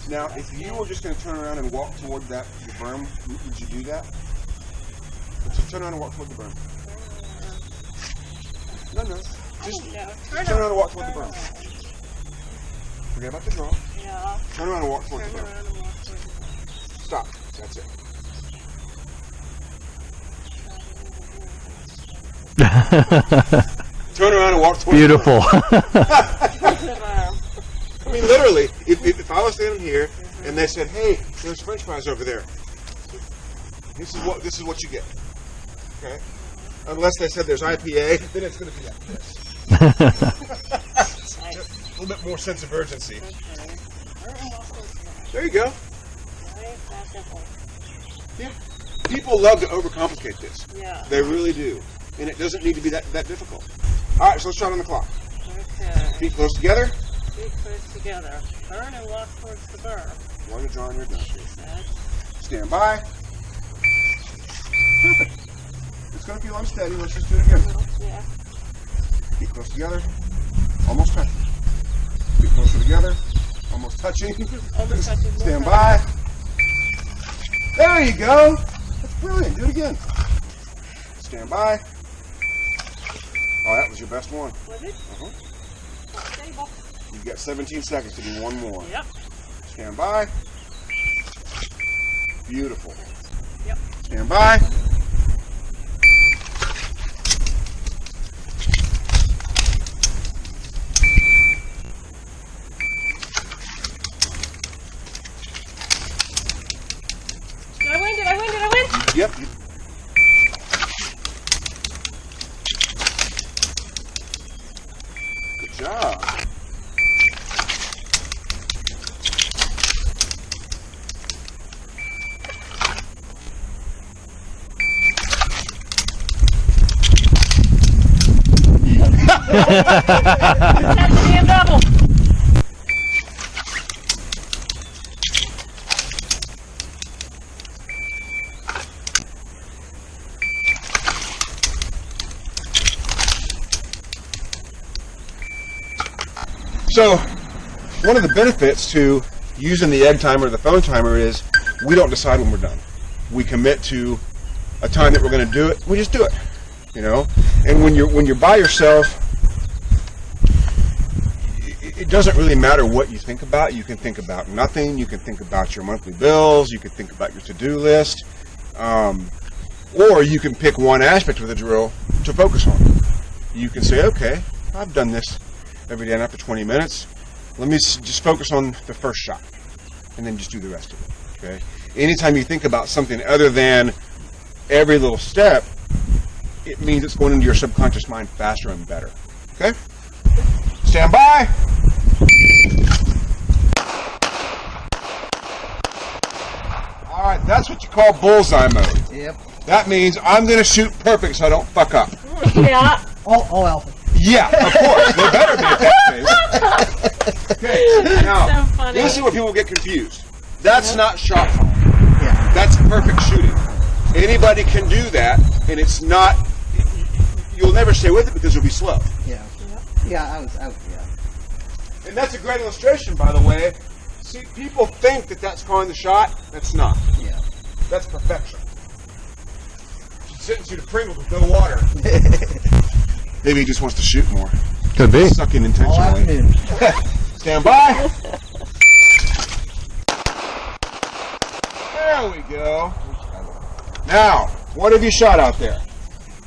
Now, if you were just going to turn around and walk toward the berm, would you do that? Just turn around and walk toward the berm. No. Just turn around and walk toward the berm. Forget about the draw. Yeah. Turn around and walk toward the berm. Stop. That's it. Turn around and walk toward Beautiful. the berm. I mean, literally, if I was standing here and they said, "Hey, there's French fries over there," this is what you get. Okay. Unless they said there's IPA, then it's going to be like this. A little bit more sense of urgency. There you go. Yeah. People love to overcomplicate this. Yeah. They really do. And it doesn't need to be that difficult. All right, so let's start on the clock. Okay. Feet close together. Feet close together. Turn and walk towards the berm. While you're drawing, you're done. She said. Stand by. Perfect. It's going to feel unsteady. Let's just do it again. Yeah. Feet close together. Almost touching. Feet closer together. Almost touching. Almost touching. Stand by. There you go. That's brilliant. Do it again. Stand by. Oh, that was your best one. Was it? Stable. You've got 17 seconds to do one more. Yep. Stand by. Beautiful. Yep. Stand by. Did I win? Did I win? Did I win? Yep. Good job. That's a damn double. So, one of the benefits to using the egg timer or the phone timer is we don't decide when we're done. We commit to a time that we're going to do it. We just do it, you know. And when you're by yourself, it doesn't really matter what you think about. You can think about nothing. You can think about your monthly bills. You can think about your to-do list, or you can pick one aspect of the drill to focus on. You can say, okay, I've done this every day, and after 20 minutes, let me just focus on the first shot, and then just do the rest of it, okay? Anytime you think about something other than every little step, it means it's going into your subconscious mind faster and better, okay? Stand by. All right, that's what you call bullseye mode. Yep. That means I'm going to shoot perfect so I don't fuck up. Yeah. All alpha. Yeah, of course. They better be at that phase. Okay, now, So funny. this is where people get confused. That's not shot calling. Yeah. That's perfect shooting. Anybody can do that, and it's not, you'll never stay with it because you'll be slow. Yeah. Yeah, I was yeah. And that's a great illustration, by the way. See, people think that that's calling the shot. That's not. Yeah. That's perfection. Should sentence you to Pringles with no water. Maybe he just wants to shoot more. Could be. Sucking All intentionally. afternoon. Stand by. There we go. Now, what have you shot out there?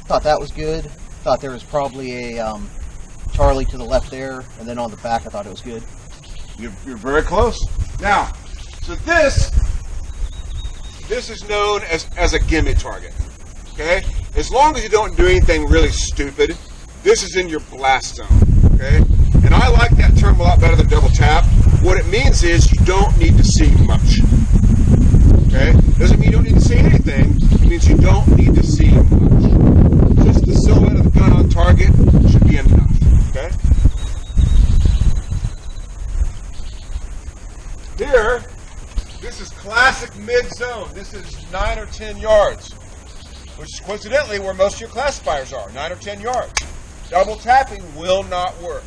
Thought that was good. Thought there was probably a Charlie to the left there, and then on the back I thought it was good. You're very close. Now, so this is known as a gimme target. Okay? As long as you don't do anything really stupid, this is in your blast zone. Okay? And I like that term a lot better than double tap. What it means is you don't need to see much. Okay? Doesn't mean you don't need to see anything. It means you don't need to see much. Just the silhouette of the gun on target should be enough. Okay? Here, this is classic mid-zone. This is 9 or 10 yards, which is coincidentally where most of your classifiers are, 9 or 10 yards. Double tapping will not work.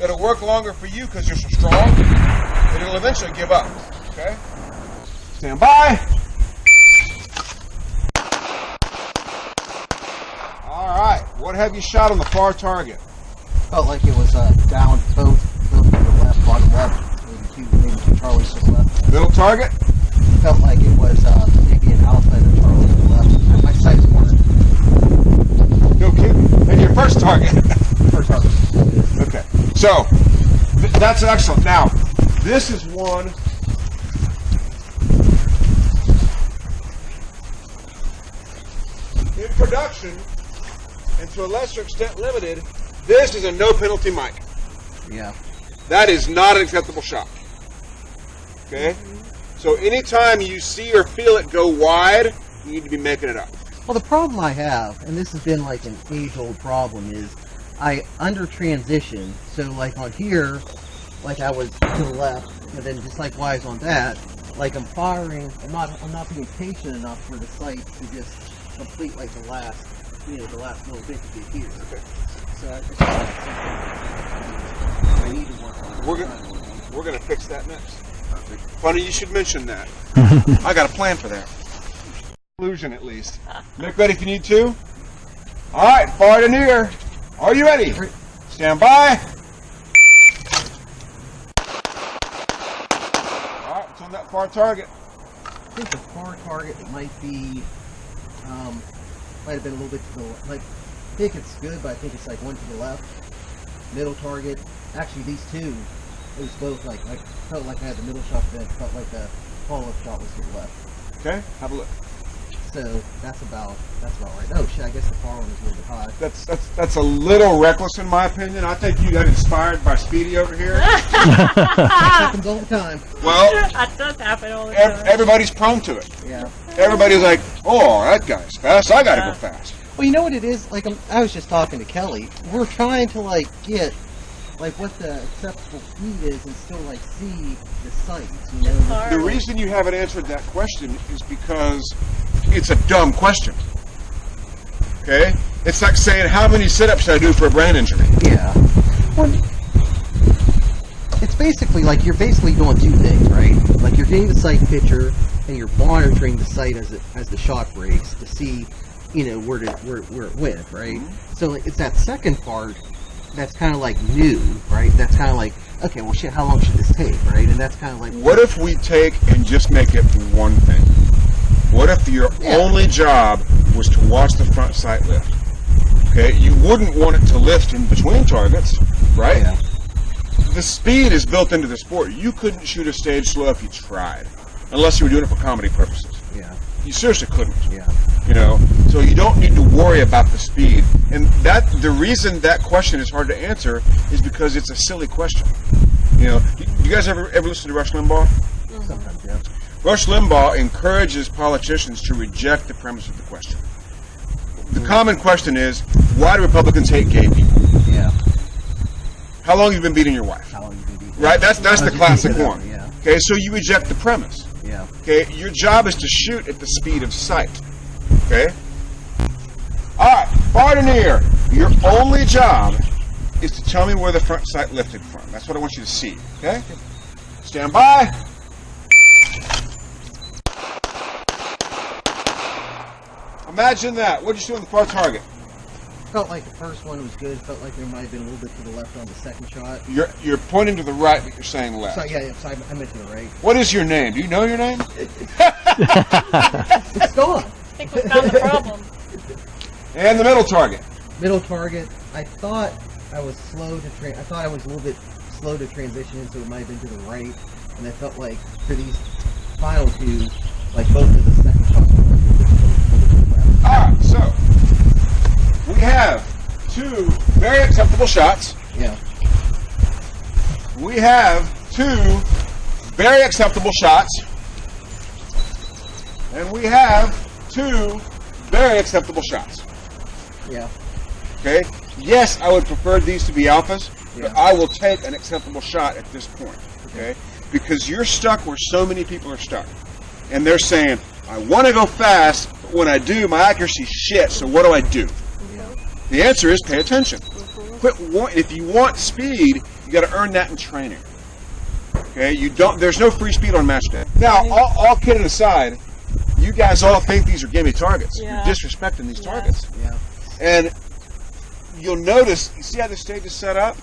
It'll work longer for you because you're so strong, but it'll eventually give up. Okay. Stand by. All right. What have you shot on the far target? Felt like it was down both to the left, bottom left, maybe two Charlies to the left. Middle target? Felt like it was maybe an Alpha and a Charlie to the left. My sights weren't. No kidding. And your first target? First target. Okay. So, that's excellent. Now, this is one. In production, and to a lesser extent limited, this is a no penalty mic. Yeah. That is not an acceptable shot. Okay? So anytime you see or feel it go wide, you need to be making it up. Well, the problem I have, and this has been like an age-old problem, is I under transition. So like on here, like I was to the left, and then just like wise on that, like I'm firing. I'm not being patient enough for the sight to just complete like the last little bit to get here. Okay. So I need to work on it. We're gonna fix that next. Funny you should mention that. I got a plan for that. Illusion at least. Look ready if you need to. All right, far to near. Are you ready? Stand by. All right, what's on that far target? I think the far target might be, might have been a little bit to the left. Like, I think it's good, but I think it's like one to the left. Middle target. Actually, these two, it was both like I felt like I had the middle shot, but then it felt like the follow-up shot was to the left. Okay, have a look. So that's about right. Oh shit! I guess the far one is a little bit high. That's a little reckless in my opinion. I think you got inspired by Speedy over here. Happens all the time. Well, that does happen all the time. everybody's prone to it. Yeah. Everybody's like, oh, that guy's fast. I gotta go fast. Well, you know what it is? Like, I was just talking to Kelly. We're trying to like get like what the acceptable speed is and still like see the sights. You know. Hard. The reason you haven't answered that question is because it's a dumb question. Okay? It's like saying, how many sit-ups should I do for a brain injury? Yeah. Well, it's basically like you're basically doing two things, right? Like you're getting the sight picture and you're monitoring the sight as the shot breaks to see, you know, where it went, right? Mm-hmm. So it's that second part that's kind of like new, right? That's kind of like, okay, well, shit, how long should this take, right? And that's kind of like, What if we take and just make it one thing? What if your only job was to watch the front sight lift? Okay, you wouldn't want it to lift in between targets, right? Yeah. The speed is built into the sport. You couldn't shoot a stage slow if you tried, unless you were doing it for comedy purposes. Yeah. You seriously couldn't. Yeah. You know, so you don't need to worry about the speed. And the reason that question is hard to answer is because it's a silly question. You know, you guys ever listen to Rush Limbaugh? Sometimes, yeah. Rush Limbaugh encourages politicians to reject the premise of the question. The common question is, why do Republicans hate gay people? Yeah. How long have you been beating your wife? How long you can be? Right? That's the classic one. Yeah. Okay, so you reject the premise. Yeah. Okay, your job is to shoot at the speed of sight. Okay? Alright, far to near. Your only job is to tell me where the front sight lifted from. That's what I want you to see. Okay? Stand by. Imagine that. What did you see on the far target? Felt like the first one was good. Felt like there might have been a little bit to the left on the second shot. You're pointing to the right, but you're saying left. So yeah, so I meant to the right. What is your name? Do you know your name? It's gone. I think we found the problem. And the middle target. Middle target. I thought I was slow to I thought I was a little bit slow to transition, so it might have been to the right. And I felt like for these final two, like both of the second shots were a little bit to the left. Alright, so we have two very acceptable shots. Yeah. We have two very acceptable shots. And we have two very acceptable shots. Yeah. Okay? Yes, I would prefer these to be alphas, but Yeah. I will take an acceptable shot at this point. Okay? Because you're stuck where so many people are stuck. And they're saying, I want to go fast, but when I do, my accuracy's shit, so what do I do? Yeah. The answer is pay attention. If you want speed, you got to earn that in training. Okay, there's no free speed on match day. Now, all kidding aside, you guys all think these are gimme targets. Yeah. You're disrespecting these Yeah. targets. Yeah. And you'll notice, you see how the stage is set up?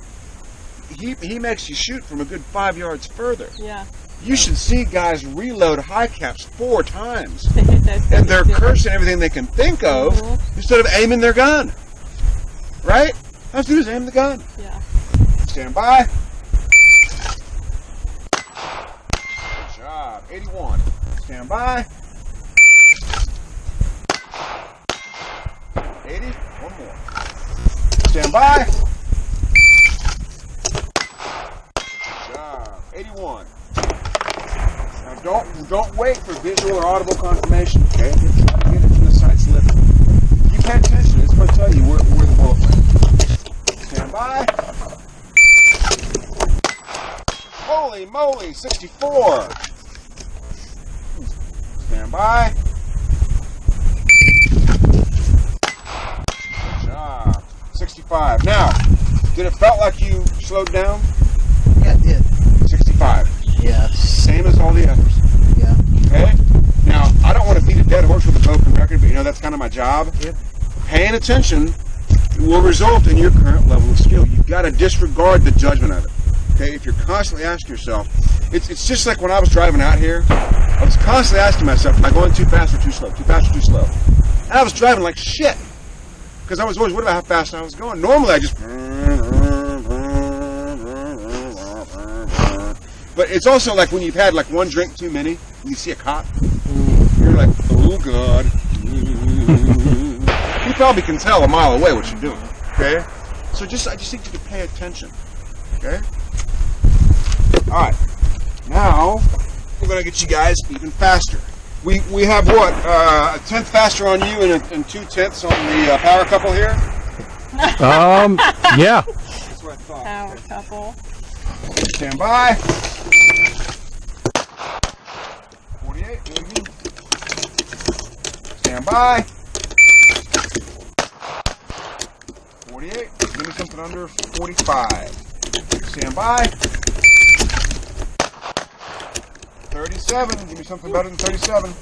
He makes you shoot from a good 5 yards further. Yeah. You should see guys reload high caps 4 times. They hit those And they're things, too. cursing everything they can think of instead of aiming their gun. Right? All you have to do is aim the gun. Yeah. Stand by. Good job. 81. Stand by. 80. One more. Stand by. Good job. 81. Now don't wait for visual or audible confirmation. Okay? Just try to get it from the sights lifted. You pay attention. It's going to tell you where the bullet went. Stand by. Holy moly, 64. Stand by. Good job. 65. Now, did it felt like you slowed down? Yeah, it did. 65. Yeah. Same as all the others. Yeah. Okay? Now, I don't want to beat a dead horse with a broken record, but that's kind of my job. Yep. Paying attention will result in your current level of skill. You've got to disregard the judgment of it. Okay? If you're constantly asking yourself, it's just like when I was driving out here, I was constantly asking myself, am I going too fast or too slow? Too fast or too slow? And I was driving like shit. Because I was always worried about how fast I was going. Normally I just... But it's also like when you've had like one drink too many, and you see a cop, you're like, oh God. You probably can tell a mile away what you're doing, okay? So I just think you can pay attention, okay? All right, now we're gonna get you guys even faster. We have what, a tenth faster on you and 2/10 on the power couple here? Yeah. That's what I thought. Power couple. Stand by. 48, do it again. Stand by. 48, give me something under 45. Stand by. 37, give me something better than 37.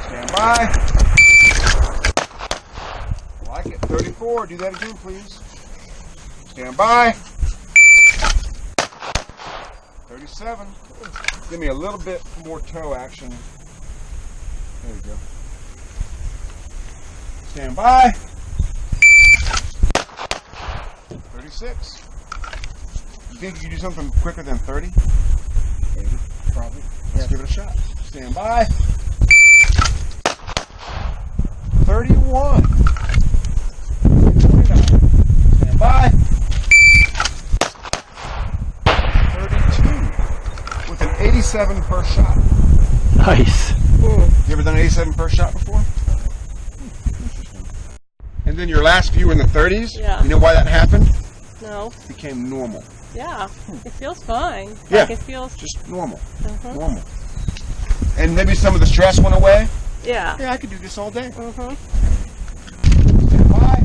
Stand by. I like it. 34, do that again, please. Stand by. 37. Give me a little bit more toe action. There you go. Stand by. 36. You think you can do something quicker than 30? Maybe. Probably. Let's give it a shot. Stand by. 31. 29. Stand by. 32. With an 87 per shot. Nice. You ever done an 87 per shot before? Interesting. And then your last few in the 30s? Yeah. You know why that happened? No. It became normal. Yeah. It feels fine. Yeah. Like it feels. Just normal. Mhm. Normal. And maybe some of the stress went away? Yeah. Yeah, I could do this all day. Mhm. Stand by.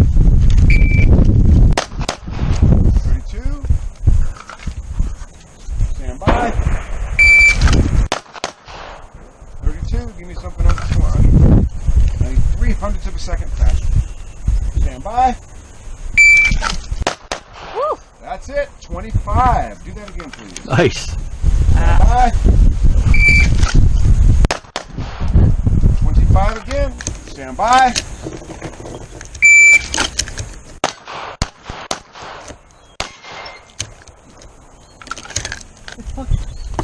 32. Stand by. 32. Give me something under 200. I need 3/100ths of a second faster. Stand by. Woo. That's it. 25. Do that again, please. Nice. Stand by. 25 again. Stand by.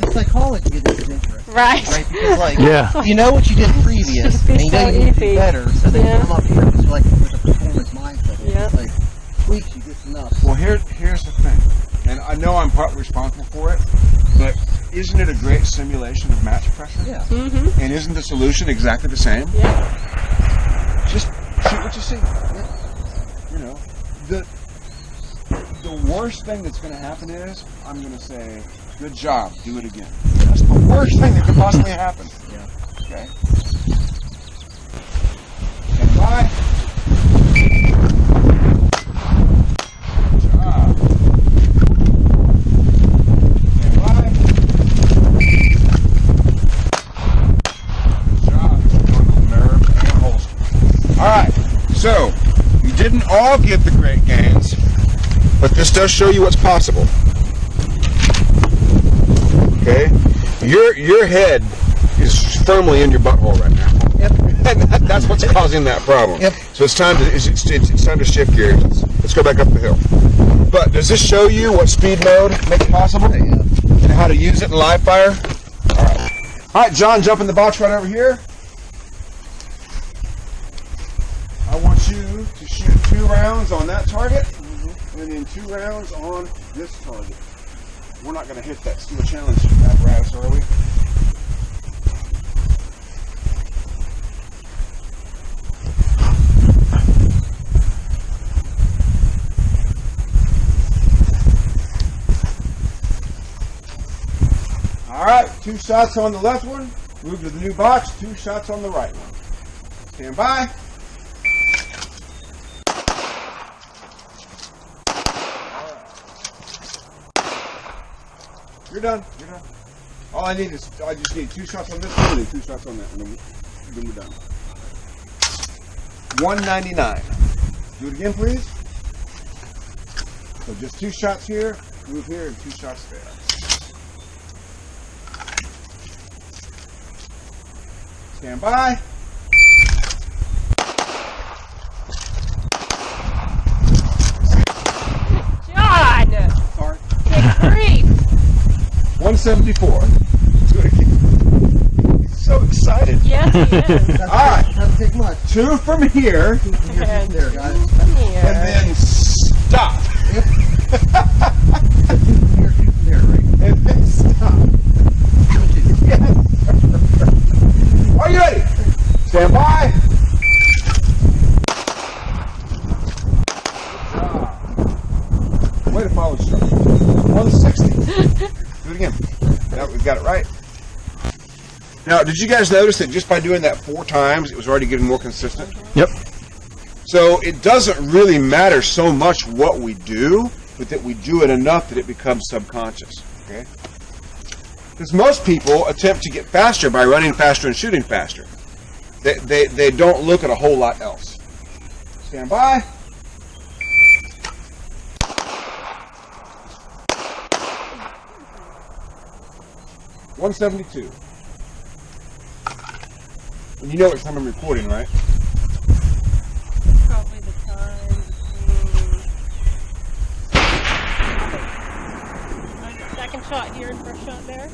The psychology of this is interesting. Right. Right? Because, like, Yeah. you know what you did previous, Should be and you know so you need to easy. do better, so then Yeah. you come up here just like with a performance mindset. Yeah. It's like, tweaks you just enough. Well, here's the thing, and I know I'm partly responsible for it, but isn't it a great simulation of match pressure? Yeah. Mhm. And isn't the solution exactly the same? Yeah. Just shoot what you see. You know, the worst thing that's going to happen is I'm going to say, "Good job, do it again." That's the worst thing that could possibly happen. Yeah. Okay. Stand by. Good job. all give the great gains, but this does show you what's possible. Okay? Your head is firmly in your butthole right now. Yep. And that's what's causing that problem. Yep. So it's time to shift gears. Let's go back up the hill. But does this show you what speed mode makes possible? Yeah. And how to use it in live fire? All right, John, jump in the box right over here. I want you to shoot 2 rounds on that target, and then 2 rounds on this target. We're not going to hit that steel challenge apparatus, are we? All right, 2 shots on the left one. Move to the new box. 2 shots on the right one. Stand by. You're done. You're done. All I just need 2 shots on this one and 2 shots on that one. Then we're done. 199. Do it again, please. So just 2 shots here, move here, and 2 shots there. Stand by. John! Sorry. Good grief! 174. Do it again. He's so excited. Yes, he is. All right. Doesn't take much. 2 from here, Here's And there, guys. from here. and then stop. Here, there, right? And then stop. Yes. Are you ready? Stand by. Good job. Way to follow instructions. 160. Do it again. Now we've got it right. Now, did you guys notice that just by doing that 4 times, it was already getting more consistent? Yep. So it doesn't really matter so much what we do, but that we do it enough that it becomes subconscious. Okay? Because most people attempt to get faster by running faster and shooting faster. They don't look at a whole lot else. Stand by. $172. And you know what time I'm recording, right? Probably the time between... Second shot here and first shot there.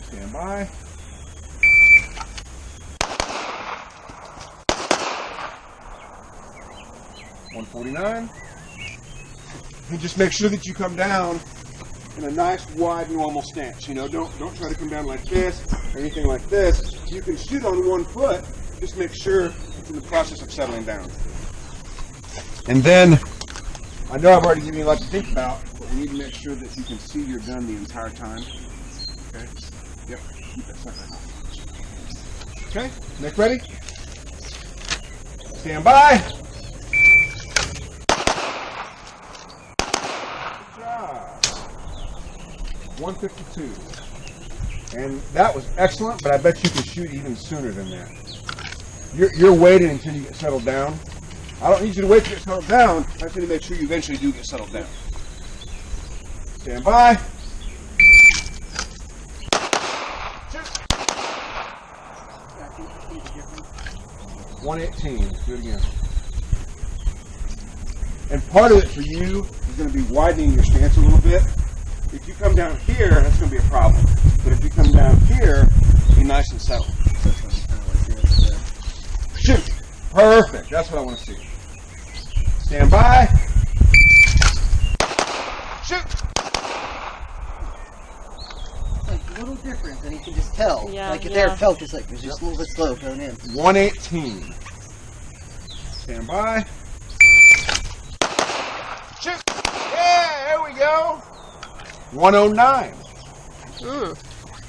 Stand by. $149. And just make sure that you come down in a nice wide normal stance. You know, don't try to come down like this or anything like this. You can shoot on 1 foot. Just make sure it's in the process of settling down. And then, I know I've already given you a lot to think about, but we need to make sure that you can see your gun the entire time. Okay? Yep. Keep that sucker hot. Okay? Neck ready? Stand by. Good job. 152. And that was excellent, but I bet you can shoot even sooner than that. You're waiting until you get settled down. I don't need you to wait to get settled down. I just need to make sure you eventually do get settled down. Stand by. Shoot. 118. Do it again. And part of it for you is going to be widening your stance a little bit. If you come down here, that's going to be a problem. But if you come down here, be nice and settled. Shoot. Perfect. That's what I want to see. Stand by. Shoot. It's like a little difference, and you can just tell. Yeah, like if yeah. they're focused, like it's just a little bit slow going in. 118. Stand by. Shoot. Yeah, there we go. 109.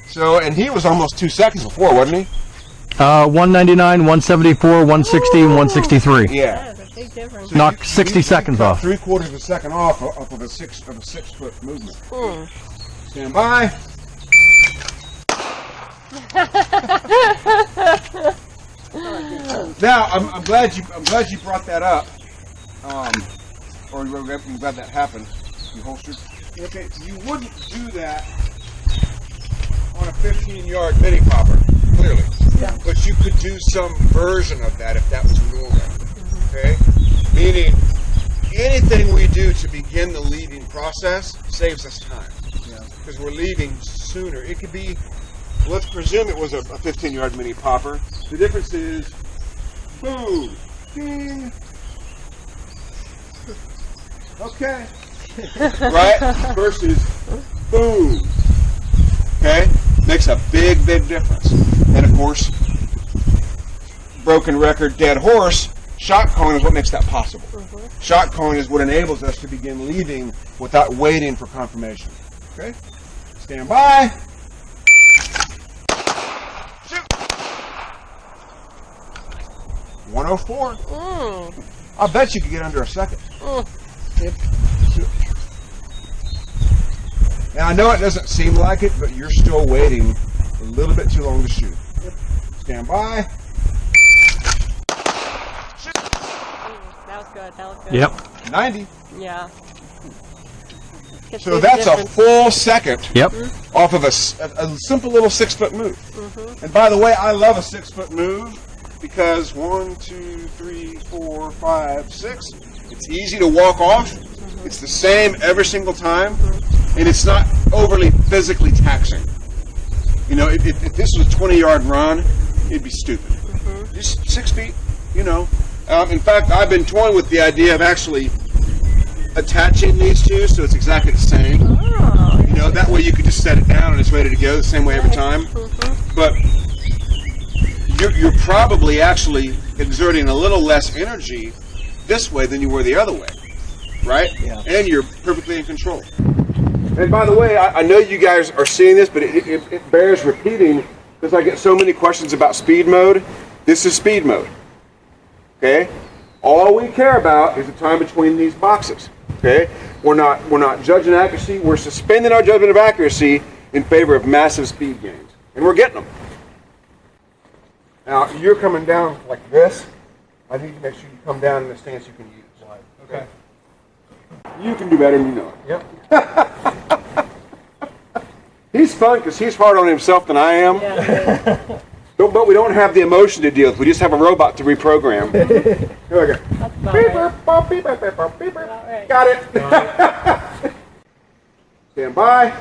So, and he was almost 2 seconds before, wasn't he? 199, 174, 160, and 163. Yeah. That's a big difference. So Knocked you 60 seconds cut off. 3/4 of a second off of a 6 foot movement. Hmm. Stand by. Now, I'm glad you brought that up. Or I'm glad that happened. You holstered. Okay, you wouldn't do that on a 15-yard mini popper, clearly. Yeah. But you could do some version of that if that was normal. Okay? Meaning, anything we do to begin the leaving process saves us time. Because we're leaving sooner. It could be, let's presume it was a 15-yard mini popper. The difference is, boom, ding. Okay. Right? Versus boom. Okay? Makes a big, big difference. And of course, broken record, dead horse, shot calling is what makes that possible. Shot calling is what enables us to begin leaving without waiting for confirmation. Okay? Stand by. Shoot. 104. I bet you could get under a second. Yep. Now I know it doesn't seem like it, but you're still waiting a little bit too long to shoot. Yep. Stand by. Shoot. That was good. That was good. Yep. 90. Yeah. So that's a full second. Yep. Off of a simple little 6-foot move. And by the way, I love a 6-foot move because 1, 2, 3, 4, 5, 6. It's easy to walk off. It's the same every single time, and it's not overly physically taxing. You know, if this was a 20-yard run, it'd be stupid. Just 6 feet, you know. In fact, I've been toying with the idea of actually attaching these two so it's exactly the same. Oh, You know, that way you could just set it down and it's ready to go the same way every time. But you're probably actually exerting a little less energy this way than you were the other way, right? Yeah. And you're perfectly in control. And by the way, I know you guys are seeing this, but it bears repeating because I get so many questions about speed mode. This is speed mode. Okay? All we care about is the time between these boxes. Okay? We're not judging accuracy. We're suspending our judgment of accuracy in favor of massive speed gains, and we're getting them. Now you're coming down like this. I need to make sure you come down in a stance you can use. Okay. You can do better than you know. Yep. He's fun because he's harder on himself than I am. Yeah. But we don't have the emotion to deal with. We just have a robot to reprogram. Here we go. That's about Beep, right. beep, beep, beep, beep, beep, beep. About right. Got it. Stand by.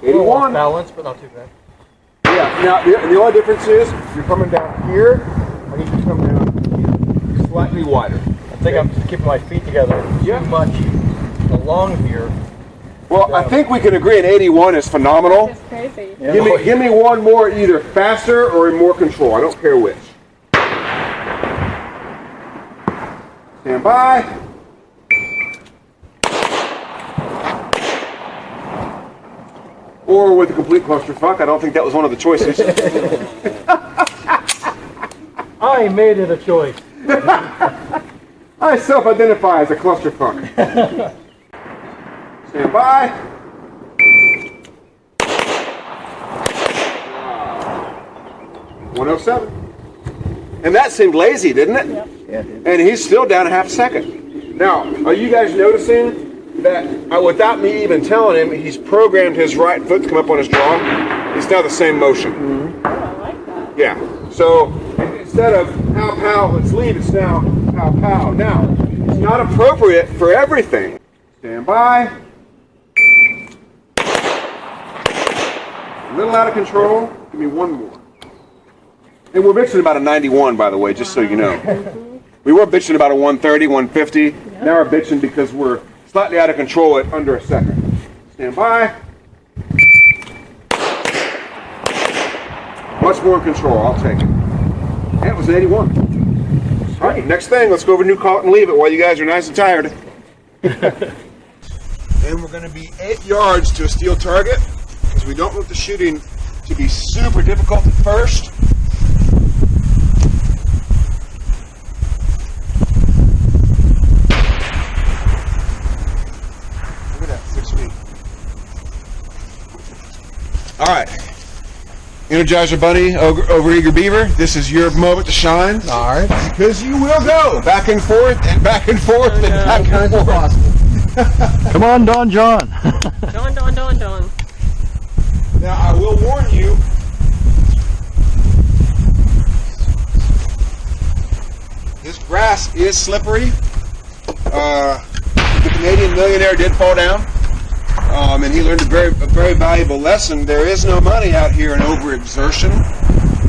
$81. Balance, but not too bad. Yeah. Now the only difference is you're coming down here. I need you to come down here, slightly wider. I think I'm just keeping my feet together too much along here. Well, I think we can agree an 81 is phenomenal. It's crazy. Yeah. Give me one more, either faster or in more control. I don't care which. Stand by. Or with a complete clusterfuck. I don't think that was one of the choices. I made it a choice. I self-identify as a clusterfuck. Stand by. 107. And that seemed lazy, didn't it? Yep. Yeah, it did. And he's still down a half second. Now, are you guys noticing that without me even telling him, he's programmed his right foot to come up on his jaw? It's now the same motion. Oh, I like that. Yeah. So instead of pow pow, let's leave, it's now pow pow. Now, it's not appropriate for everything. Stand by. A little out of control. Give me one more. And we're bitching about a 91, by the way, just so you know. We were bitching about a 130, 150. Now we're bitching because we're slightly out of control at under a second. Stand by. Much more in control. I'll take it. And it was an 81. All right, next thing, let's go over new call it and leave it while you guys are nice and tired. And we're going to be 8 yards to a steel target because we don't want the shooting to be super difficult at first. Look at that, 6 feet. All right. Energizer Bunny, Overeager Beaver, this is your moment to shine. All right. Because you will go back and forth and back and forth and back and Times as forth. possible. Come on, Don John. Don. Now, I will warn you, this grass is slippery. The Canadian millionaire did fall down, and he learned a very valuable lesson. There is no money out here in overexertion.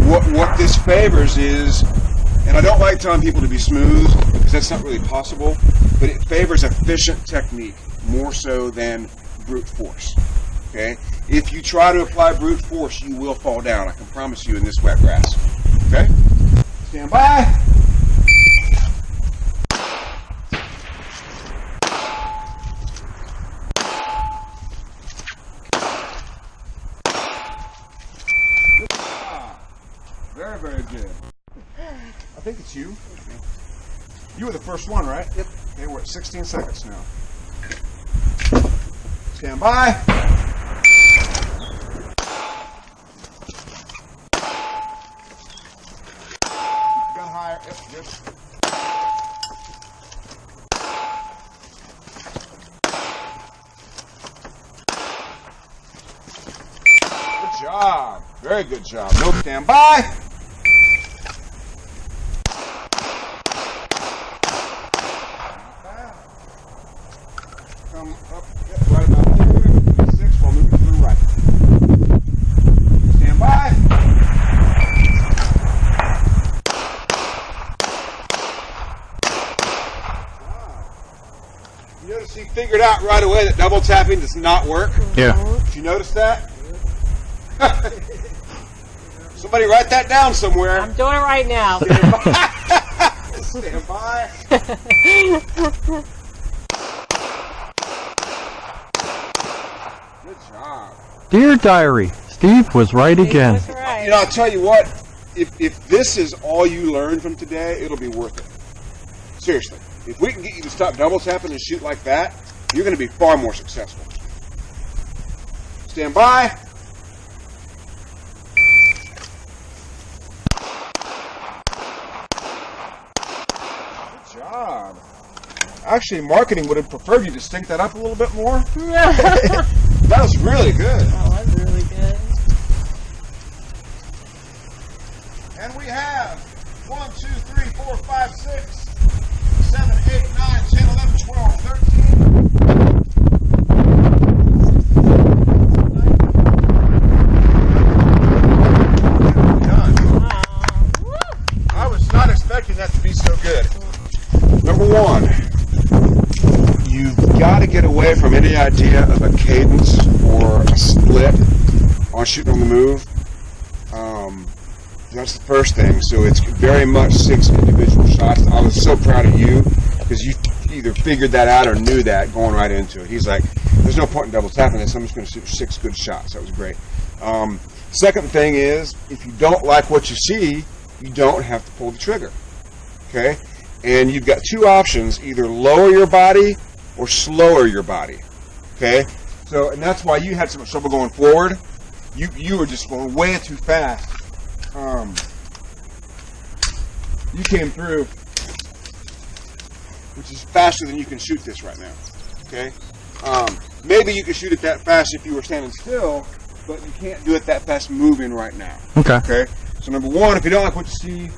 What this favors is, and I don't like telling people to be smooth because that's not really possible, but it favors efficient technique more so than brute force. Okay? If you try to apply brute force, you will fall down. I can promise you in this wet grass. Okay? Stand by. Very good. I think it's you. You were the first one, right? Yep. Okay, we're at 16 seconds now. Stand by. Gun higher. Yep, good. Good job. Very good job. No, stand by. Come up, right about there. 6 while moving to the right. Stand by. You notice he figured out right away that double tapping does not work? Yeah. Did you notice that? Somebody write that down somewhere. I'm doing it right now. Stand by. Good job. Dear Diary, Steve was right again. That's right. You know, I'll tell you what, if this is all you learn from today, it'll be worth it. Seriously. If we can get you to stop double tapping and shoot like that, you're going to be far more successful. Stand by. Good job. Actually, marketing would have preferred you to stink that up a little bit more. That was really good. Oh, that's really good. And we have 1, 2, 3, 4, 5, 6, 7, 8, 9, 10, 11, 12, 13. Done. Wow. Woo. I was not expecting that to be so good. Number one, you've got to get away from any idea of a cadence or a split on shooting on the move. That's the first thing. So it's very much 6 individual shots. I was so proud of you because you either figured that out or knew that going right into it. He's like, there's no point in double tapping this. I'm just going to shoot 6 good shots. That was great. Second thing is, if you don't like what you see, you don't have to pull the trigger. Okay? And you've got 2 options, either lower your body or slower your body. Okay? So, and that's why you had so much trouble going forward. You were just going way too fast. You came through, which is faster than you can shoot this right now. Okay? Maybe you could shoot it that fast if you were standing still, but you can't do it that fast moving right now. Okay. Okay? So number 1, if you don't like what you see,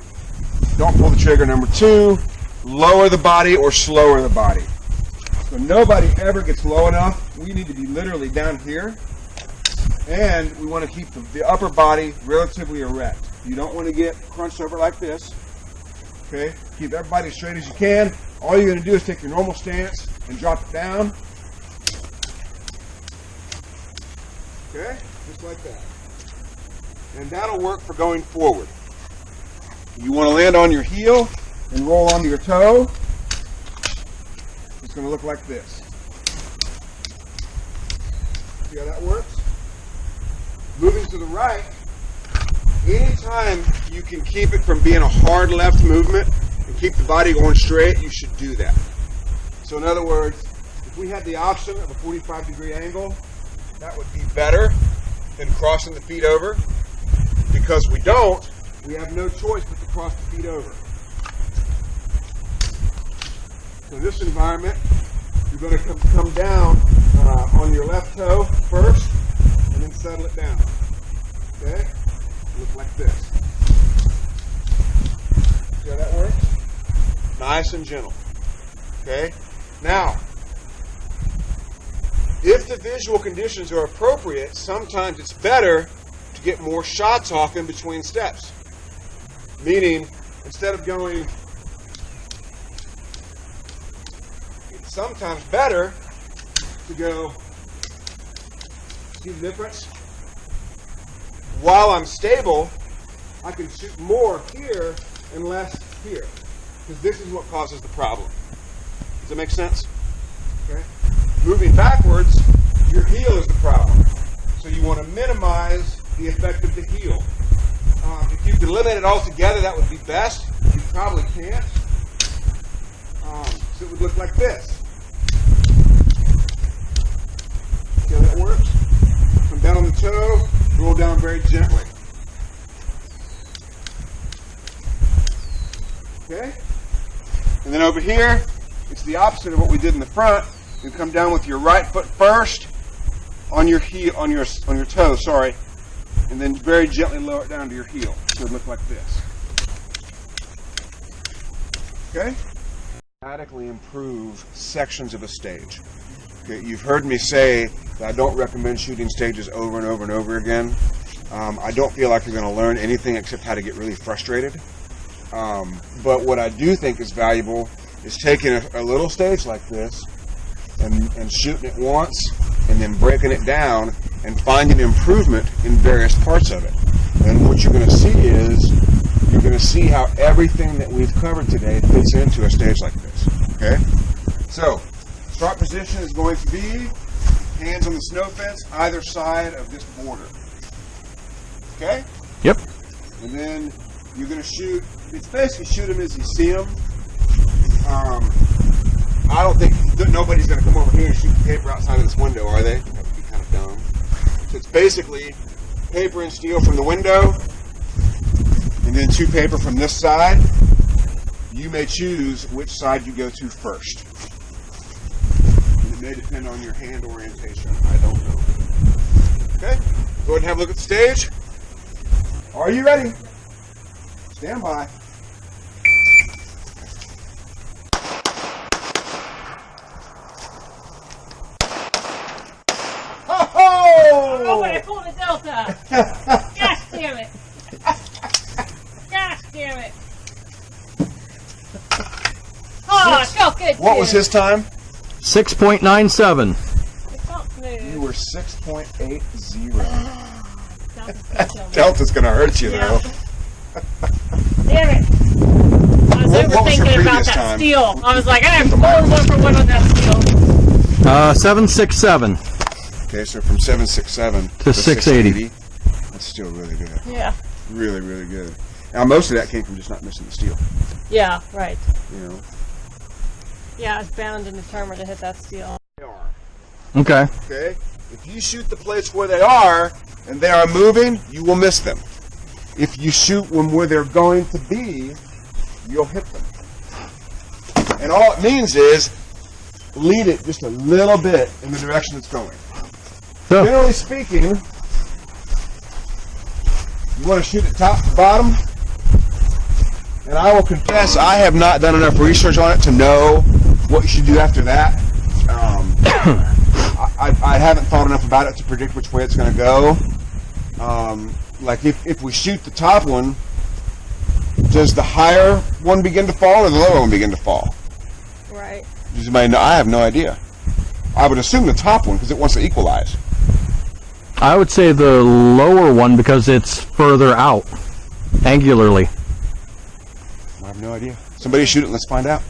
don't pull the trigger. Number 2, lower the body or slower the body. So nobody ever gets low enough. We need to be literally down here. And we want to keep the upper body relatively erect. You don't want to get crunched over like this. Okay? Keep everybody as straight as you can. All you're going to do is take your normal stance and drop it down. Okay? Just like that. And that'll work for going forward. You want to land on your heel and roll onto your toe. It's going to look like this. See how that works? Moving to the right, anytime you can keep it from being a hard left movement and keep the body going straight, you should do that. So in other words, if we had the option of a 45-degree angle, that would be better. than crossing the feet over. Because we don't, we have no choice but to cross the feet over. So in this environment, you're going to come down on your left toe first, and then settle it down. Okay? Look like this. See how that works? Nice and gentle. Okay? Now, if the visual conditions are appropriate, sometimes it's better to get more shots off in between steps. Meaning, instead of going, it's sometimes better to go, see the difference? While I'm stable, I can shoot more here and less here. Because this is what causes the problem. Does that make sense? Okay. Moving backwards, your heel is the problem. So you want to minimize the effect of the heel. If you could eliminate it altogether, that would be best. You probably can't. So it would look like this. See how that works? Come down on the toe, roll down very gently. Okay? And then over here, it's the opposite of what we did in the front. You come down with your right foot first on your heel, on your toe, sorry, and then very gently lower it down to your heel. So it would look like this. Okay? Dramatically improve sections of a stage. Okay, you've heard me say that I don't recommend shooting stages over and over and over again. I don't feel like you're going to learn anything except how to get really frustrated. But what I do think is valuable is taking a little stage like this and shooting it once and then breaking it down and finding improvement in various parts of it. And what you're going to see is you're going to see how everything that we've covered today fits into a stage like this. Okay? So, start position is going to be hands on the snow fence either side of this border. Okay? Yep. And then you're going to shoot, it's basically shoot them as you see them. I don't think nobody's going to come over here and shoot the paper outside of this window, are they? That would be kind of dumb. So it's basically paper and steel from the window, and then 2 paper from this side. You may choose which side you go to first. It may depend on your hand orientation. I don't know. Okay? Go ahead and have a look at the stage. Are you ready? Stand by. Oh, but I pulled a delta. Gosh damn it. Gosh damn it. Oh, it felt good. What was his time? 6.97. It felt smooth. You were 6.80. Delta's gonna Delta's gonna hurt you though. Damn it. I was What was your overthinking about previous that time? steel. I was like, I am totally 1 for 1 on that steel. 767. Okay, so from 767 To 680. That's still really good. Yeah. Really, really good. Now most of that came from just not missing the steel. Yeah, right. You know. Yeah, I was bound and determined to hit that steel. They are. Okay. Okay? If you shoot the plates where they are and they are moving, you will miss them. If you shoot them where they're going to be, you'll hit them. And all it means is lead it just a little bit in the direction it's going. So, Generally speaking, you want to shoot it top to bottom. And I will confess, I have not done enough research on it to know what you should do after that. I haven't thought enough about it to predict which way it's going to go. Like if we shoot the top one, does the higher one begin to fall or the lower one begin to fall? Right. Does anybody know? I have no idea. I would assume the top one because it wants to equalize. I would say the lower one because it's further out, angularly. I have no idea. Somebody shoot it and let's find out.